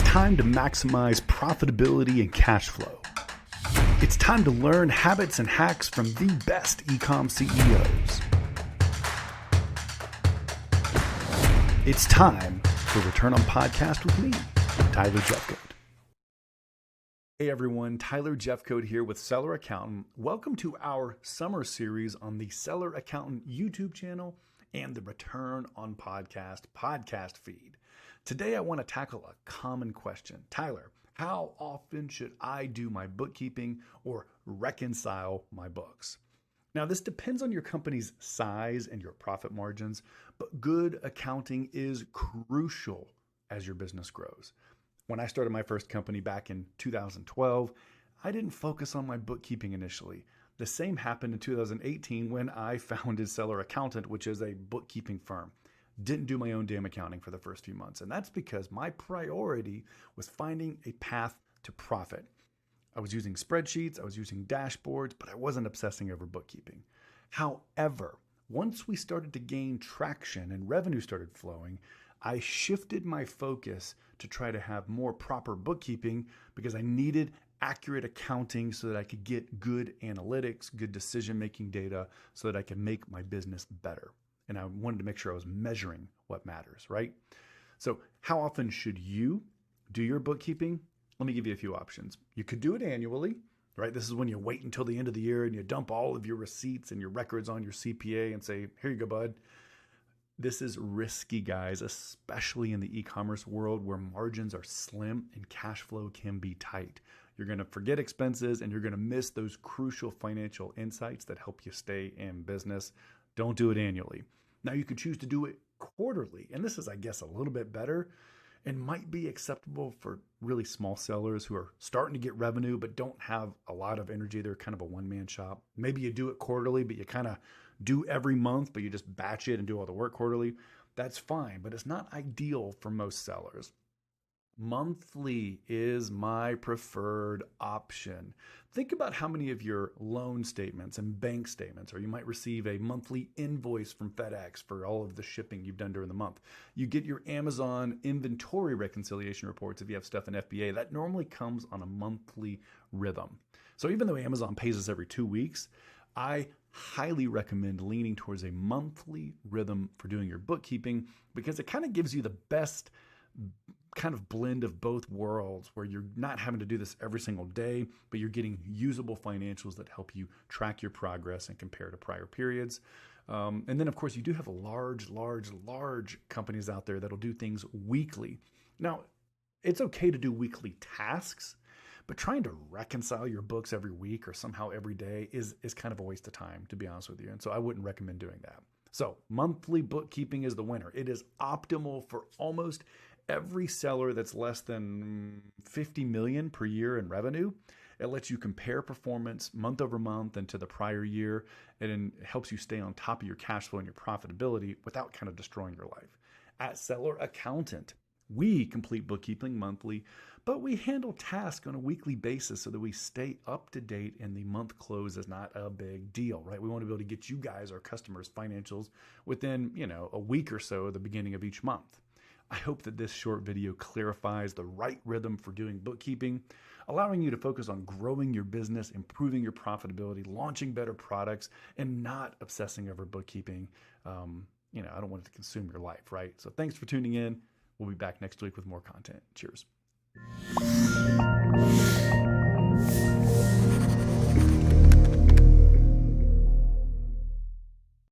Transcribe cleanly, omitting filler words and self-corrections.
time to maximize profitability and cash flow. It's time to learn habits and hacks from the best e-com CEOs. It's time for Return on Podcast with me, Tyler Jefcoat. Hey everyone, Tyler Jefcoat here with Seller Accountant. Welcome to our summer series on the Seller Accountant YouTube channel and the Return on podcast feed. Today I want to tackle a common question. Tyler, how often should I do my bookkeeping or reconcile my books? Now, this depends on your company's size and your profit margins, but good accounting is crucial as your business grows. When I started my first company back in 2012, I didn't focus on my bookkeeping initially. The same happened in 2018 when I founded Seller Accountant, which is a bookkeeping firm. Didn't do my own damn accounting for the first few months. And that's because my priority was finding a path to profit. I was using spreadsheets, I was using dashboards, but I wasn't obsessing over bookkeeping. However, once we started to gain traction and revenue started flowing, I shifted my focus to try to have more proper bookkeeping because I needed accurate accounting so that I could get good analytics, good decision-making data so that I could make my business better. And I wanted to make sure I was measuring what matters, right? So how often should you do your bookkeeping? Let me give you a few options. You could do it annually, right? This is when you wait until the end of the year and you dump all of your receipts and your records on your CPA and say, here you go, bud. This is risky, guys, especially in the e-commerce world where margins are slim and cash flow can be tight. You're going to forget expenses and you're going to miss those crucial financial insights that help you stay in business. Don't do it annually. Now, you could choose to do it quarterly, and this is, I guess, a little bit better and might be acceptable for really small sellers who are starting to get revenue but don't have a lot of energy. They're kind of a one-man shop. Maybe you do it quarterly, but you kind of do every month, but you just batch it and do all the work quarterly. That's fine, but it's not ideal for most sellers. Monthly is my preferred option. Think about how many of your loan statements and bank statements, or you might receive a monthly invoice from FedEx for all of the shipping you've done during the month. You get your Amazon inventory reconciliation reports if you have stuff in FBA. That normally comes on a monthly rhythm. So even though Amazon pays us every 2 weeks, I highly recommend leaning towards a monthly rhythm for doing your bookkeeping because it kind of gives you the best kind of blend of both worlds where you're not having to do this every single day, but you're getting usable financials that help you track your progress and compare to prior periods. And then, of course, you do have large companies out there that'll do things weekly. Now, it's okay to do weekly tasks, but trying to reconcile your books every week or somehow every day is kind of a waste of time, to be honest with you. And so I wouldn't recommend doing that. So monthly bookkeeping is the winner. It is optimal for almost every seller that's less than 50 million per year in revenue. It lets you compare performance month over month and to the prior year, and it helps you stay on top of your cash flow and your profitability without kind of destroying your life. At Seller Accountant, we complete bookkeeping monthly, but we handle tasks on a weekly basis so that we stay up to date and the month close is not a big deal, right? We want to be able to get you guys, our customers, financials within, a week or so at the beginning of each month. I hope that this short video clarifies the right rhythm for doing bookkeeping, allowing you to focus on growing your business, improving your profitability, launching better products, and not obsessing over bookkeeping. I don't want it to consume your life, right? So thanks for tuning in. We'll be back next week with more content. Cheers.